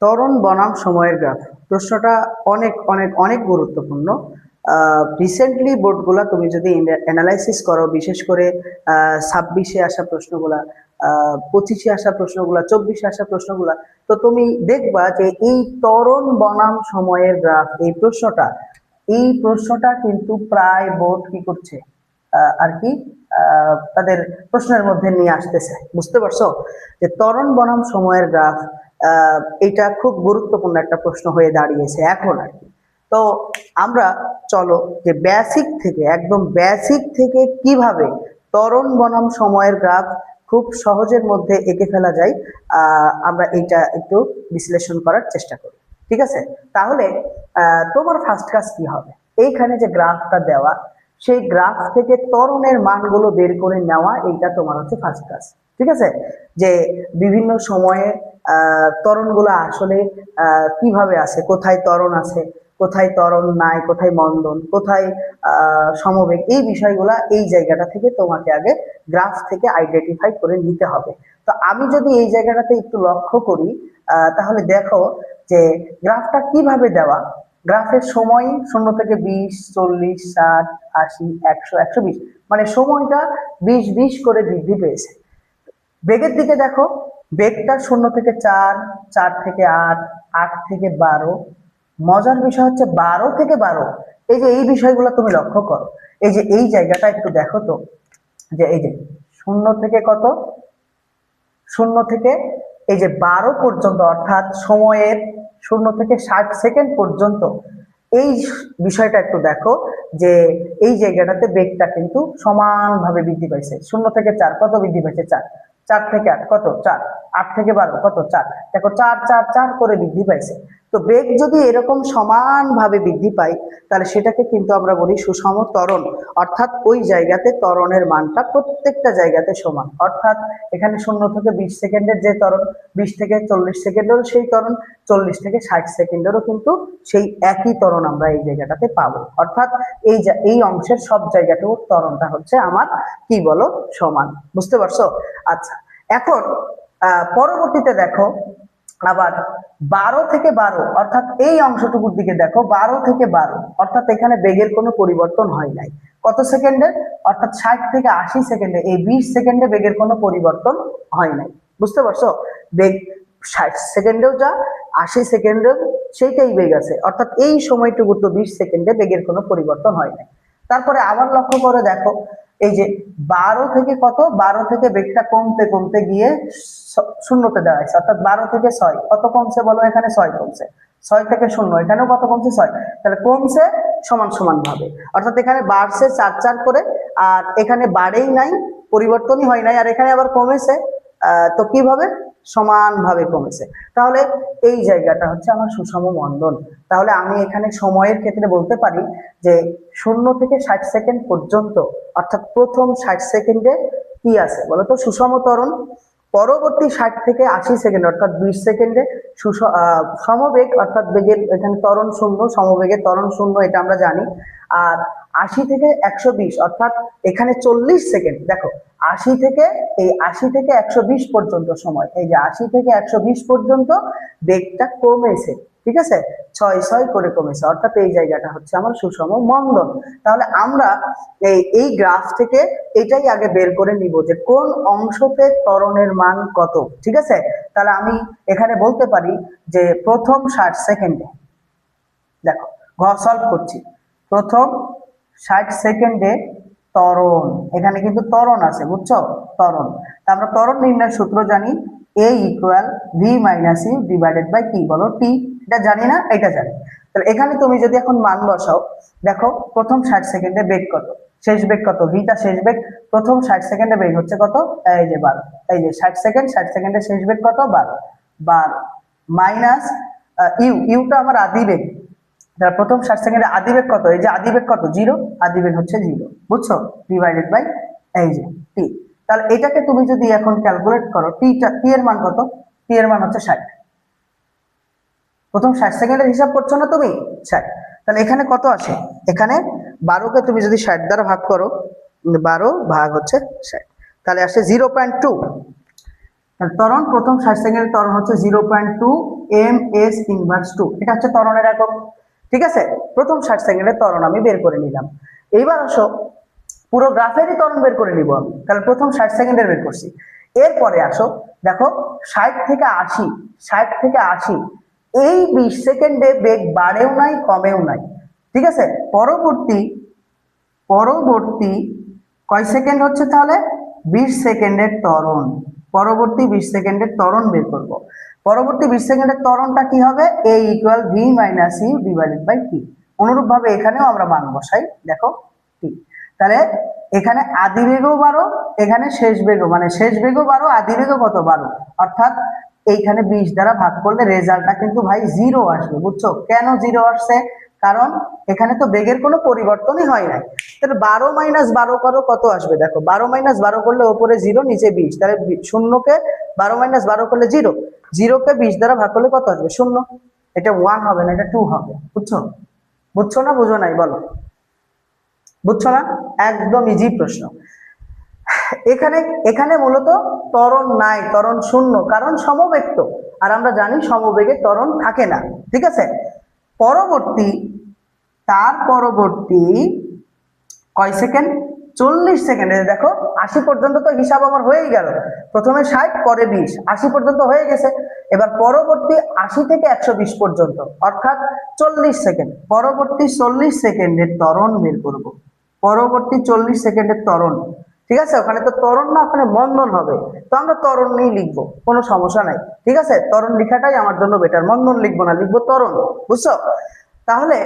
ত্বরণ বনাম সময়ের গ্রাফ প্রশ্নটা অনেক অনেক অনেক গুরুত্বপূর্ণ। রিসেন্টলি বোর্ডগুলা তুমি যদি অ্যানালাইসিস করো, বিশেষ করে 26-এ আসা প্রশ্নগুলা, 25-এ আসা প্রশ্নগুলা, 24-এ আসা প্রশ্নগুলা, তো তুমি দেখবা যে এই ত্বরণ বনাম সময়ের গ্রাফ এই প্রশ্নটা কিন্তু প্রায় বোর্ড কি করছে, আর কি তাদের প্রশ্নের মধ্যে নিয়ে আসতেছে। বুঝতে পারছো যে ত্বরণ বনাম সময়ের গ্রাফ এটা খুব গুরুত্বপূর্ণ একটা প্রশ্ন হয়ে দাঁড়িয়েছে এখন আর কি। তো আমরা চলো যে বেসিক থেকে, একদম বেসিক থেকে কিভাবে ত্বরণ বনাম সময়ের গ্রাফ খুব সহজের মধ্যে এঁকে ফেলা যায়, আমরা এইটা একটু বিশ্লেষণ করার চেষ্টা করি। ঠিক আছে? তাহলে তোমার ফার্স্ট কাজ কি হবে, এইখানে যে গ্রাফটা দেওয়া, সেই গ্রাফ থেকে ত্বরণের মানগুলো বের করে নেওয়া, এইটা তোমার হচ্ছে ফার্স্ট কাজ। ঠিক আছে? যে বিভিন্ন সময়ে ত্বরণগুলো আসলে কিভাবে আছে, কোথায় ত্বরণ আছে, কোথায় ত্বরণ নাই, কোথায় মন্দন, কোথায় সমবেগ, এই বিষয়গুলা এই জায়গাটা থেকে তোমাকে আগে গ্রাফ থেকে আইডেন্টিফাই করে নিতে হবে। তো আমি যদি এই জায়গাটাতে একটু লক্ষ্য করি, তাহলে দেখো যে গ্রাফটা কিভাবে দেওয়া। গ্রাফের সময় 0 থেকে 20, 40, 60, 80, 100, 120, মানে সময়টা 20 করে বৃদ্ধি পেয়েছে। বেগের দিকে দেখো, বেগটা 0 থেকে 4, 4 থেকে 8, 8 থেকে 12। মজার বিষয় হচ্ছে 12 থেকে 12, এই যে এই বিষয়গুলো তুমি লক্ষ্য করো। এই যে এই জায়গাটা একটু দেখো তো, যে এই যে 0 থেকে কত, 0 থেকে এই যে 12 পর্যন্ত, অর্থাৎ সময়ের 0 থেকে 60 সেকেন্ড পর্যন্ত, এই বিষয়টা একটু দেখো যে এই জায়গাটাতে বেগটা কিন্তু সমানভাবে বৃদ্ধি পাইছে। 0 থেকে 4 কত বৃদ্ধি পাইছে? 4। 4 থেকে 8 কত? 4। 8 থেকে 12 কত? 4। দেখো 4 4 4 করে বৃদ্ধি পাইছে। তো বেগ যদি এরকম সমানভাবে বৃদ্ধি পায়, তাহলে সেটাকে কিন্তু আমরা বলি সুষম ত্বরণ। অর্থাৎ ওই জায়গাতে ত্বরণের মানটা প্রত্যেকটা জায়গাতে সমান। অর্থাৎ এখানে 0 থেকে 20 সেকেন্ডের যে ত্বরণ, 20 থেকে 40 সেকেন্ডেরও সেই ত্বরণ, 40 থেকে 60 সেকেন্ডেরও কিন্তু সেই একই ত্বরণ আমরা এই জায়গাটাতে পাবো। অর্থাৎ এই অংশের সব জায়গাতেও ত্বরণটা হচ্ছে আমার কি বলো, সমান। বুঝতে পারছো? আচ্ছা, এখন পরবর্তীতে দেখো আবার 12 থেকে 12, অর্থাৎ এই অংশটুকুর দিকে দেখো, 12 থেকে 12, অর্থাৎ এখানে বেগের কোনো পরিবর্তন হয় নাই। কত সেকেন্ডে? অর্থাৎ 60 থেকে 80 সেকেন্ডে, এই 20 সেকেন্ডে বেগের কোনো পরিবর্তন হয় নাই। বুঝতে পারছো? বেগ 60 সেকেন্ডেও যা, 80 সেকেন্ডেও সেইটাই বেগ আছে। অর্থাৎ এই সময়টুকু তো 20 সেকেন্ডে বেগের কোনো পরিবর্তন হয় নাই। তারপরে আবার লক্ষ্য করে দেখো, এই যে 12 থেকে কত, 12 থেকে বেগটা কমতে কমতে গিয়ে শূন্যতে দাঁড়াইছে। অর্থাৎ 12 থেকে 6 কত কমছে বলো? এখানে 6 কমছে। 6 থেকে 0, এখানেও কত কমছে? 6। তাহলে কমছে সমান সমান ভাবে, অর্থাৎ এখানে বাড়ছে 4 4 করে, আর এখানে বাড়েই নাই, পরিবর্তনই হয় নাই, আর এখানে আবার কমেছে। তো কিভাবে? সমানভাবে কমেছে। তাহলে এই জায়গাটা হচ্ছে আমার সুষম মন্দন। তাহলে আমি এখানে সময়ের ক্ষেত্রে বলতে পারি যে 0 থেকে 60 সেকেন্ড পর্যন্ত, অর্থাৎ প্রথম 60 সেকেন্ডে কি আছে বলতো? সুষম ত্বরণ। পরবর্তী 60 থেকে 80 সেকেন্ড, অর্থাৎ 20 সেকেন্ডে সমবেগ, অর্থাৎ বেগের এখানে ত্বরণ শূন্য, সমবেগে ত্বরণ শূন্য, এটা আমরা জানি। আর 80 থেকে 120, অর্থাৎ এখানে 40 সেকেন্ড। দেখো 80 থেকে 120 পর্যন্ত সময়, এই যে 80 থেকে 120 পর্যন্ত বেগটা কমেছে। ঠিক আছে? 6 6 করে কমেছে, অর্থাৎ এই জায়গাটা হচ্ছে আমার সুষম মন্দন। তাহলে আমরা এই গ্রাফ থেকে এটাই আগে বের করে নিব যে কোন অংশতে ত্বরণের মান কত। ঠিক আছে? তাহলে আমি এখানে বলতে পারি যে প্রথম 60 সেকেন্ডে, দেখো সলভ করছি, প্রথম 60 সেকেন্ডে ত্বরণ, এখানে কিন্তু ত্বরণ আছে, বুঝছো? ত্বরণ, আমরা ত্বরণ নির্ণয়ের সূত্র জানি, a equal v minus u divided by কি বলো? টি। এটা জানি না? এটা জানি। তাহলে এখানে তুমি যদি এখন মান বসাও, দেখো প্রথম 60 সেকেন্ডে বেগ কত, শেষ বেগ কত? ভিটা শেষ বেগ। প্রথম 60 সেকেন্ডে বেগ হচ্ছে কত? এই যে 12। এই যে 60 সেকেন্ড, 60 সেকেন্ডে শেষ বেগ কত? 12। 12 মাইনাস ইউটা আমার আদি বেগ। প্রথম 60 সেকেন্ডে আদি বেগ কত? এই যে আদি বেগ কত? 0। আদি বেগ হচ্ছে 0। বুঝছো? ডিভাইডেড বাই এই যে টি। তাহলে এটাকে তুমি যদি এখন ক্যালকুলেট করো, টি এর মান কত? টি এর মান হচ্ছে 60। প্রথম 60 সেকেন্ডের হিসাব করছো না তুমি? 60। তাহলে এখানে কত আসে? এখানে 12কে তুমি যদি 60 দ্বারা ভাগ করো, 12 ভাগ হচ্ছে 60, তাহলে আসে 0.2। ত্বরণ প্রথম 60 সেকেন্ডের ত্বরণ হচ্ছে 0.2 ms−2, এটা হচ্ছে ত্বরণের একক। ঠিক আছে, প্রথম 60 সেকেন্ডের ত্বরণ আমি বের করে নিলাম। এইবার আসো পুরো গ্রাফেরই ত্বরণ বের করে নিব আমি, তাহলে প্রথম 60 সেকেন্ডের বের করছি। এরপরে আসো দেখো 60 থেকে 80, 60 থেকে 80 এই 20 সেকেন্ডে বেগ বাড়েও নাই কমেও নাই। ঠিক আছে, পরবর্তী পরবর্তী কয় সেকেন্ড হচ্ছে তাহলে 20 সেকেন্ডের ত্বরণ, পরবর্তী 20 সেকেন্ডের ত্বরণ বের করব। পরবর্তী 20 সেকেন্ডের ত্বরণটা কি হবে, a = v−u/t। অনুরূপ ভাবে এখানেও আমরা মান বসাই, দেখো t, তাহলে এখানে আদি বেগও 12, এখানে শেষ বেগও, মানে শেষ বেগও 12, আদি বেগও কত 12, অর্থাৎ এইখানে 20 দ্বারা ভাগ করলে রেজাল্টটা কিন্তু ভাই 0 আসবে। বুঝছো কেন 0 আসছে, কারণ এখানে তো বেগের কোনো পরিবর্তনই হয় নাই। তাহলে 12 - 12 করো, কত আসবে দেখো, 12 - 12 করলে উপরে 0 নিচে 20, তাহলে শূন্যকে 12 - 12 করলে 0, 0কে 20 দ্বারা ভাগ করলে কত আসবে, 0। এটা 1 হবে না, এটা 2 হবে। বুঝছো, বুঝছো না বুঝো নাই বলো, বুঝছো না? একদম ইজি প্রশ্ন। এখানে এখানে মূলত ত্বরণ নাই, ত্বরণ শূন্য, কারণ সমবেগ তো, আর আমরা জানি সমবেগে ত্বরণ থাকে না। ঠিক আছে, পরবর্তী তার পরবর্তী কয় সেকেন্ড, 40 সেকেন্ডে দেখো 80 পর্যন্ত তো হিসাব আমার হয়েই গেল, প্রথমে 60 পরে 20, 80 পর্যন্ত হয়ে গেছে। এবার পরবর্তী 80 থেকে 120 পর্যন্ত, অর্থাৎ 40 সেকেন্ড, পরবর্তী 40 সেকেন্ডের ত্বরণ বের করব। পরবর্তী 40 সেকেন্ডের ত্বরণ, ঠিক আছে, ওখানে তো ত্বরণ না, ওখানে মন্দন হবে, তো আমরা ত্বরণ নিয়ে লিখবো, কোনো সমস্যা নাই। ঠিক আছে, ত্বরণ লেখাটাই আমার জন্য বেটার, মন্দন লিখবো না, লিখবো ত্বরণ। বুঝছো, তাহলে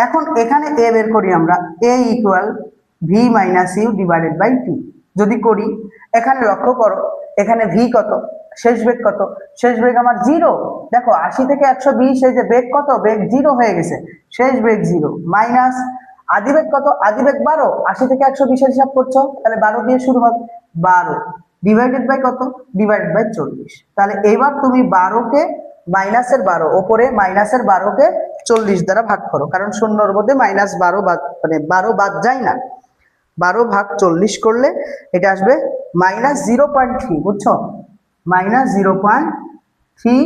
এখন এখানে a বের করি আমরা, a = v−u/t। যদি করি, এখানে লক্ষ্য করো এখানে v কত, শেষ বেগ কত, শেষ বেগ আমার 0। দেখো 80 থেকে 120, এই যে বেগ কত, বেগ 0 হয়ে গেছে, শেষ বেগ 0, মাইনাস আদি বেগ কত, আদি বেগ 12, 80 থেকে 120 এর হিসাব করছো, তাহলে 12 দিয়ে শুরু হবে, 12 ডিভাইডেড বাই কত, ডিভাইডেড বাই 40। তাহলে এবার তুমি 12কে -12, ওপরে -12কে 40 দ্বারা ভাগ করো, কারণ শূন্যর মধ্যে -12 বাদ, মানে 12 বাদ যায় না। 12 ভাগ 40 করলে এটা আসবে -0.3। বুঝছো, -0.3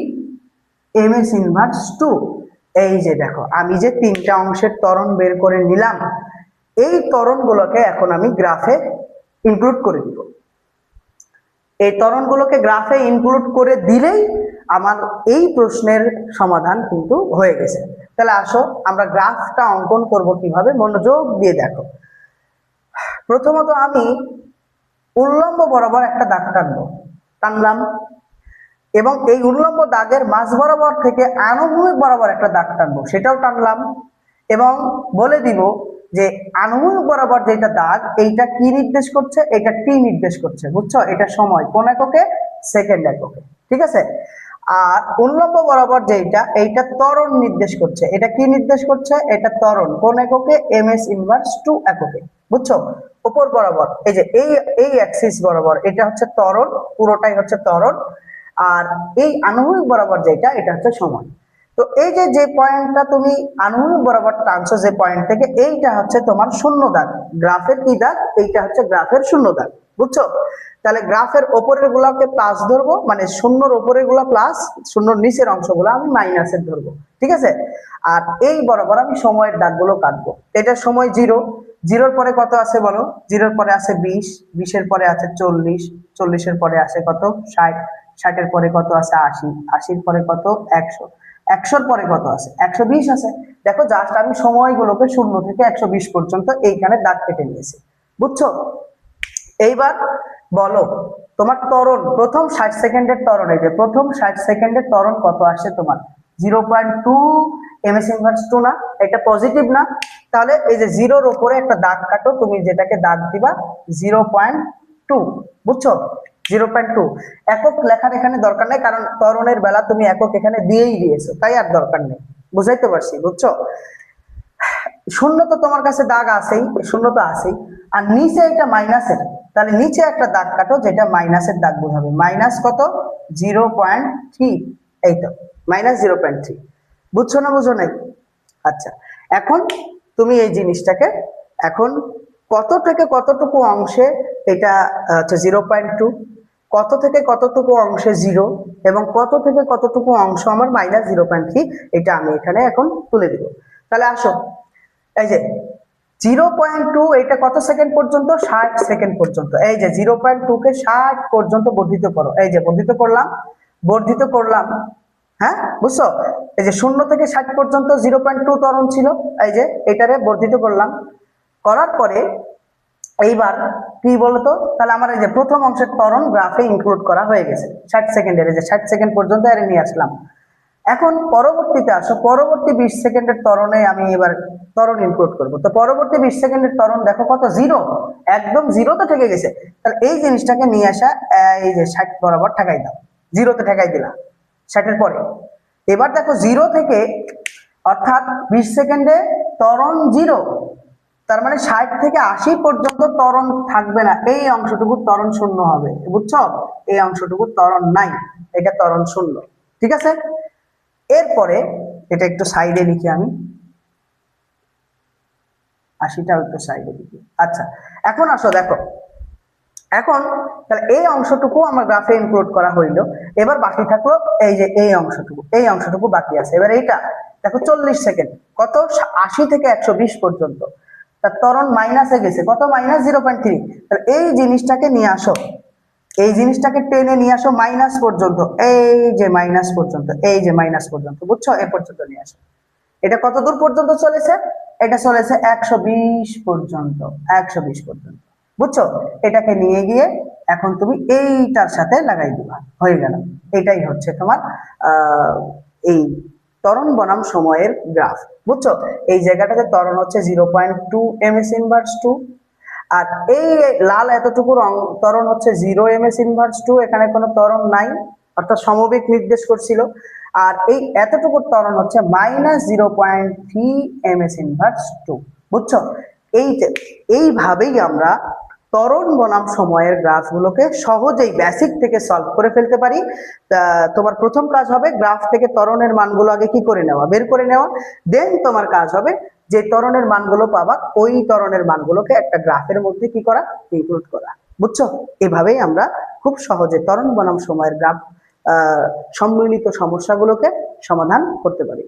ms−2। এই যে দেখো আমি যে তিনটা অংশের ত্বরণ বের করে নিলাম, এই ত্বরণগুলোকে এখন আমি গ্রাফে ইনক্লুড করে দিব। এই ত্বরণগুলোকে গ্রাফে ইনক্লুড করে দিলেই আমার এই প্রশ্নের সমাধান কিন্তু হয়ে গেছে। তাহলে আসো আমরা গ্রাফটা অঙ্কন করব কিভাবে, মনোযোগ দিয়ে দেখো। প্রথমত আমি উল্লম্ব বরাবর একটা দাগ টানবো, টানলাম, এবং এই উল্লম্ব দাগের মাঝ বরাবর থেকে আনুভূমিক বরাবর একটা দাগ টানবো, সেটাও টানলাম, এবং বলে দিব যে আনুভূমিক বরাবর যেটা দাগ, এইটা কি নির্দেশ করছে, এটা টি নির্দেশ করছে। বুঝছো, এটা সময় কোন এককে, সেকেন্ড এককে। ঠিক আছে, আর উল্লম্ব বরাবর যেটা, এইটা ত্বরণ নির্দেশ করছে। এটা কি নির্দেশ করছে, এটা ত্বরণ কোন এককে, ms−2 এককে। বুঝছো, উপর বরাবর এই যে এই অ্যাক্সিস বরাবর এটা হচ্ছে ত্বরণ, পুরোটাই হচ্ছে ত্বরণ, আর এই আনুভূমিক বরাবর যেটা, এটা হচ্ছে সময়। তো এই যে যে পয়েন্টটা তুমি আনুভূমিক বরাবর টানছো, যে পয়েন্ট থেকে, এইটা হচ্ছে তোমার শূন্য দাগ, গ্রাফের কি দাগ, এইটা হচ্ছে গ্রাফের শূন্য দাগ। বুঝছো, তাহলে গ্রাফের ওপরের গুলাকে প্লাস ধরবো, মানে শূন্যর ওপরের গুলা প্লাস, শূন্যর নিচের অংশগুলো আমি মাইনাসের ধরবো। ঠিক আছে, আর এই বরাবর আমি সময়ের দাগগুলো কাটবো। এটা সময় 0, 0-র পরে কত আছে বলো, 0-র পরে আছে 20, 20-এর পরে আছে 40, 40-এর পরে আছে কত, 60, 60-এর পরে কত আছে 80, 80-র পরে কত 100, 100-র পরে কত আছে 120 আছে। দেখো জাস্ট আমি সময়গুলোকে 0 থেকে 120 পর্যন্ত এইখানে দাগ কেটে নিয়েছি। বুঝছো, এইবার বলো তোমার ত্বরণ, প্রথম 60 সেকেন্ডের ত্বরণ, এই যে প্রথম 60 সেকেন্ডের ত্বরণ কত আসছে তোমার, 0.2 ms−2 না, এটা পজিটিভ না, তাহলে এই যে 0-র উপরে একটা দাগ কাটো, তুমি যেটাকে দাগ দিবা 0.2। বুঝছো, 0.2 একক লেখার এখানে দরকার নেই, কারণ ত্বরণের বেলা তুমি একক এখানে দিয়েই দিয়েছো, তাই আর দরকার নেই। বুঝাইতে পারছি? বুঝছো, শূন্য তো তোমার কাছে দাগ আছেই, শূন্য তো আছেই, আর নিচে এটা মাইনাসের, তাহলে নিচে একটা দাগ কাটো যেটা মাইনাসের দাগ বোঝাবে, মাইনাস কত, 0.3, এই তো -0.3। বুঝছো না বুঝো নাই? আচ্ছা, এখন তুমি এই জিনিসটাকে এখন কত থেকে কতটুকু অংশে এটা হচ্ছে 0.2, কত থেকে কতটুকু অংশে 0 এবং কত থেকে কতটুকু অংশ আমার -0.3, এটা আমি এখানে এখন তুলে দিব। তাহলে আসো, এই যে 0.2 এটা কত সেকেন্ড পর্যন্ত, 60 সেকেন্ড পর্যন্ত। এই যে 0.2 কে 60 পর্যন্ত বর্ধিত করো, এই যে বর্ধিত করলাম, বর্ধিত করলাম। হ্যাঁ, বুঝছো? এই যে 0 থেকে 60 পর্যন্ত 0.2 ত্বরণ ছিল, এই যে এটারে বর্ধিত করলাম, করার পরে এইবার কি বলতো, তাহলে আমার এই যে প্রথম অংশের ত্বরণ গ্রাফে ইনক্লুড করা হয়ে গেছে 60 সেকেন্ডের, এই যে 60 সেকেন্ড পর্যন্ত এর নিয়ে আসলাম। এখন পরবর্তীতে আসো, পরবর্তী 20 সেকেন্ডের ত্বরণে আমি এবার ত্বরণ ইনক্লুড করব। তো পরবর্তী 20 সেকেন্ডের ত্বরণ দেখো কত, 0, একদম 0তে ঠেকে গেছে। তাহলে এই জিনিসটাকে নিয়ে আসা, এই যে 60 বরাবর ঠেকাই দাও, 0তে ঠেকাই দিলা 60 এর পরে। এবার দেখো 0 থেকে, অর্থাৎ 20 সেকেন্ডে ত্বরণ 0, তার মানে 60 থেকে 80 পর্যন্ত ত্বরণ থাকবে না, এই অংশটুকু ত্বরণ শূন্য হবে, বুঝছো? এই অংশটুকু ত্বরণ নাই, এটা ত্বরণ শূন্য। ঠিক আছে, এরপরে এটা একটু সাইডে লিখি আমি, 80টাও একটু সাইডে লিখি। আচ্ছা, এখন আসো দেখো, এখন তাহলে এই অংশটুকু আমার গ্রাফে ইনক্লুড করা হইলো। এবার বাকি থাকলো এই যে এই অংশটুকু, এই অংশটুকু বাকি আছে। এবার এইটা দেখো 40 সেকেন্ড, কত, 80 থেকে 120 পর্যন্ত, তার ত্বরণ মাইনাসে গেছে, কত, -0.3। তাহলে এই জিনিসটাকে নিয়ে আসো, এই জিনিসটাকে টেনে নিয়ে আসো মাইনাস পর্যন্ত, এই যে মাইনাস পর্যন্ত, এই যে মাইনাস পর্যন্ত, বুঝছো? এ পর্যন্ত নিয়ে আসো। এটা কত দূর পর্যন্ত চলেছে? এটা চলেছে 120 পর্যন্ত, 120 পর্যন্ত, বুঝছো? এটাকে নিয়ে গিয়ে এখন তুমি এইটার সাথে লাগাই দিবা, হয়ে গেল। এটাই হচ্ছে তোমার এই ত্বরণ বনাম সময়ের গ্রাফ, বুঝছো? এই জায়গাটাতে ত্বরণ হচ্ছে 0.2 ms−2, আর এই লাল এতটুকু ত্বরণ হচ্ছে 0 ms−2, এখানে কোনো ত্বরণ নাই, অর্থাৎ সমবেগ নির্দেশ করছিল। আর এই এতটুকু ত্বরণ হচ্ছে -0.3 ms−2, বুঝছো? এইভাবেই আমরা ত্বরণ বনাম সময়ের গ্রাফগুলোকে সহজেই বেসিক থেকে সলভ করে ফেলতে পারি। তোমার প্রথম কাজ হবে গ্রাফ থেকে ত্বরণের মানগুলো আগে কি করে নেওয়া, বের করে নেওয়া। দেন তোমার কাজ হবে যে ত্বরণের মানগুলো পাবা, ওই ত্বরণের মানগুলোকে একটা গ্রাফের মধ্যে কি করা, ইনক্লুড করা, বুঝছো? এভাবেই আমরা খুব সহজে ত্বরণ বনাম সময়ের গ্রাফ সম্মিলিত সমস্যাগুলোকে সমাধান করতে পারি।